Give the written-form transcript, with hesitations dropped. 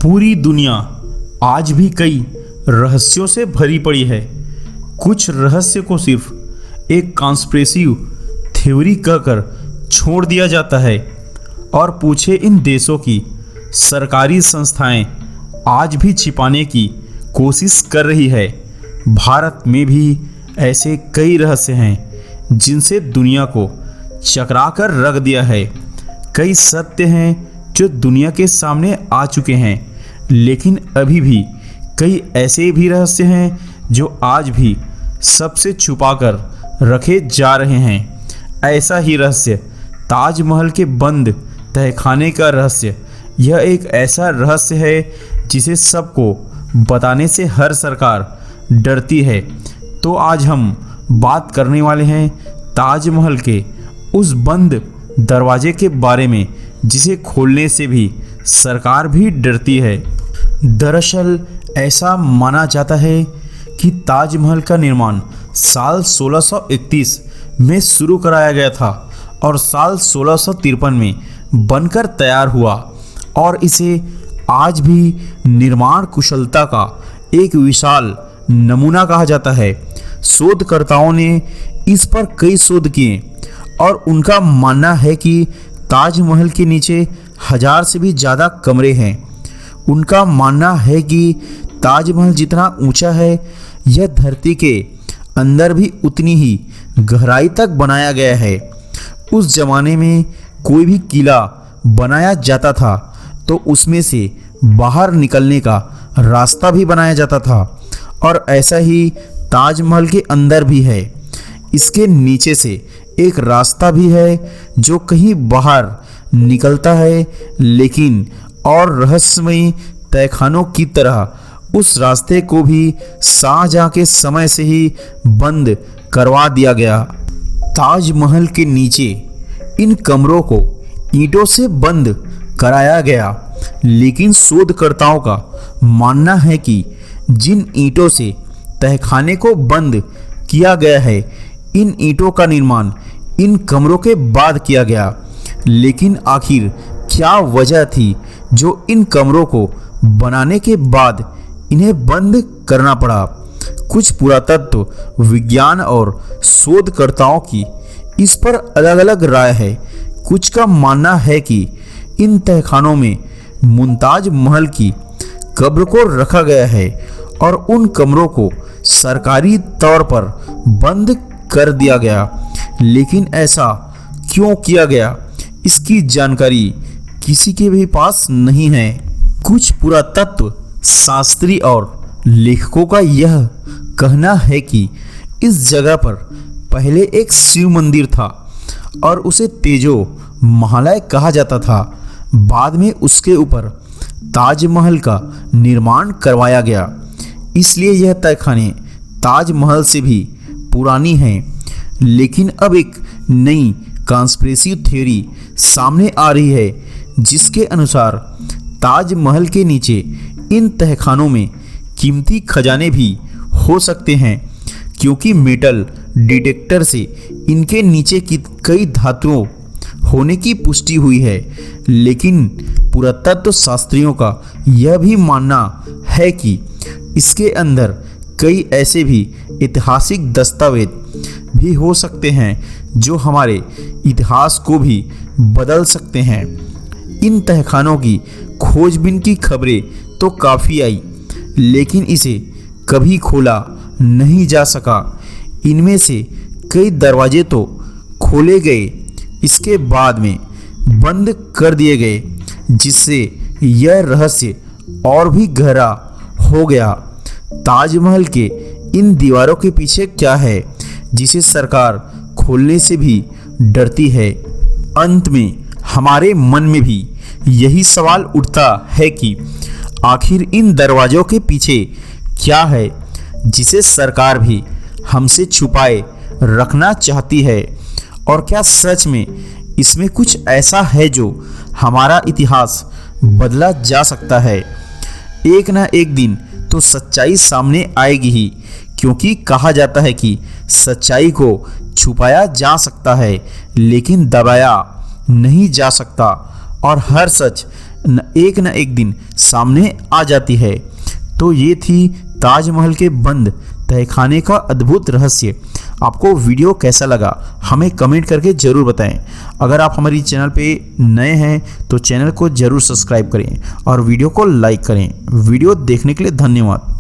पूरी दुनिया आज भी कई रहस्यों से भरी पड़ी है। कुछ रहस्य को सिर्फ एक कॉन्स्पिरेसी थ्योरी कहकर छोड़ दिया जाता है और पूछे इन देशों की सरकारी संस्थाएं आज भी छिपाने की कोशिश कर रही है। भारत में भी ऐसे कई रहस्य हैं जिनसे दुनिया को चकरा कर रख दिया है। कई सत्य हैं जो दुनिया के सामने आ चुके हैं, लेकिन अभी भी कई ऐसे भी रहस्य हैं जो आज भी सबसे छुपा कर रखे जा रहे हैं। ऐसा ही रहस्य ताजमहल के बंद तहखाने का रहस्य। यह एक ऐसा रहस्य है जिसे सबको बताने से हर सरकार डरती है। तो आज हम बात करने वाले हैं ताजमहल के उस बंद दरवाजे के बारे में जिसे खोलने से भी सरकार भी डरती है। दरअसल ऐसा माना जाता है कि ताजमहल का निर्माण साल 1631 में शुरू कराया गया था और साल 1653 में बनकर तैयार हुआ और इसे आज भी निर्माण कुशलता का एक विशाल नमूना कहा जाता है। शोधकर्ताओं ने इस पर कई शोध किए और उनका मानना है कि ताजमहल के नीचे 1000 से भी ज़्यादा कमरे हैं। उनका मानना है कि ताजमहल जितना ऊंचा है, यह धरती के अंदर भी उतनी ही गहराई तक बनाया गया है। उस जमाने में कोई भी किला बनाया जाता था तो उसमें से बाहर निकलने का रास्ता भी बनाया जाता था और ऐसा ही ताजमहल के अंदर भी है। इसके नीचे से एक रास्ता भी है जो कहीं बाहर निकलता है, लेकिन और रहस्यमयी तहखानों की तरह उस रास्ते को भी शाहजहां के समय से ही बंद करवा दिया गया। ताजमहल के नीचे इन कमरों को ईंटों से बंद कराया गया, लेकिन शोधकर्ताओं का मानना है कि जिन ईंटों से तहखाने को बंद किया गया है, इन ईंटों का निर्माण इन कमरों के बाद किया गया। लेकिन आखिर क्या वजह थी जो इन कमरों को बनाने के बाद इन्हें बंद करना पड़ा? कुछ पुरातत्व विज्ञान और शोधकर्ताओं की इस पर अलग अलग राय है। कुछ का मानना है कि इन तहखानों में मुमताज महल की कब्र को रखा गया है और उन कमरों को सरकारी तौर पर बंद कर दिया गया। लेकिन ऐसा क्यों किया गया, इसकी जानकारी किसी के भी पास नहीं है। कुछ पुरातत्व शास्त्री और लेखकों का यह कहना है कि इस जगह पर पहले एक शिव मंदिर था और उसे तेजो महालय कहा जाता था। बाद में उसके ऊपर ताजमहल का निर्माण करवाया गया, इसलिए यह तहखाने ताजमहल से भी पुरानी हैं। लेकिन अब एक नई कॉन्स्पिरेसी थ्योरी सामने आ रही है जिसके अनुसार ताजमहल के नीचे इन तहखानों में कीमती खजाने भी हो सकते हैं, क्योंकि मेटल डिटेक्टर से इनके नीचे की कई धातुओं होने की पुष्टि हुई है। लेकिन पुरातत्व शास्त्रियों का यह भी मानना है कि इसके अंदर कई ऐसे भी ऐतिहासिक दस्तावेज भी हो सकते हैं जो हमारे इतिहास को भी बदल सकते हैं। इन तहखानों की खोजबीन की खबरें तो काफ़ी आई, लेकिन इसे कभी खोला नहीं जा सका। इनमें से कई दरवाजे तो खोले गए, इसके बाद में बंद कर दिए गए, जिससे यह रहस्य और भी गहरा हो गया। ताजमहल के इन दीवारों के पीछे क्या है जिसे सरकार खोलने से भी डरती है? अंत में हमारे मन में भी यही सवाल उठता है कि आखिर इन दरवाजों के पीछे क्या है जिसे सरकार भी हमसे छुपाए रखना चाहती है? और क्या सच में इसमें कुछ ऐसा है जो हमारा इतिहास बदला जा सकता है? एक ना एक दिन तो सच्चाई सामने आएगी ही, क्योंकि कहा जाता है कि सच्चाई को छुपाया जा सकता है लेकिन दबाया नहीं जा सकता, और हर सच एक न एक दिन सामने आ जाती है। तो ये थी ताजमहल के बंद तहखाने का अद्भुत रहस्य। आपको वीडियो कैसा लगा हमें कमेंट करके ज़रूर बताएं। अगर आप हमारी चैनल पे नए हैं तो चैनल को ज़रूर सब्सक्राइब करें और वीडियो को लाइक करें। वीडियो देखने के लिए धन्यवाद।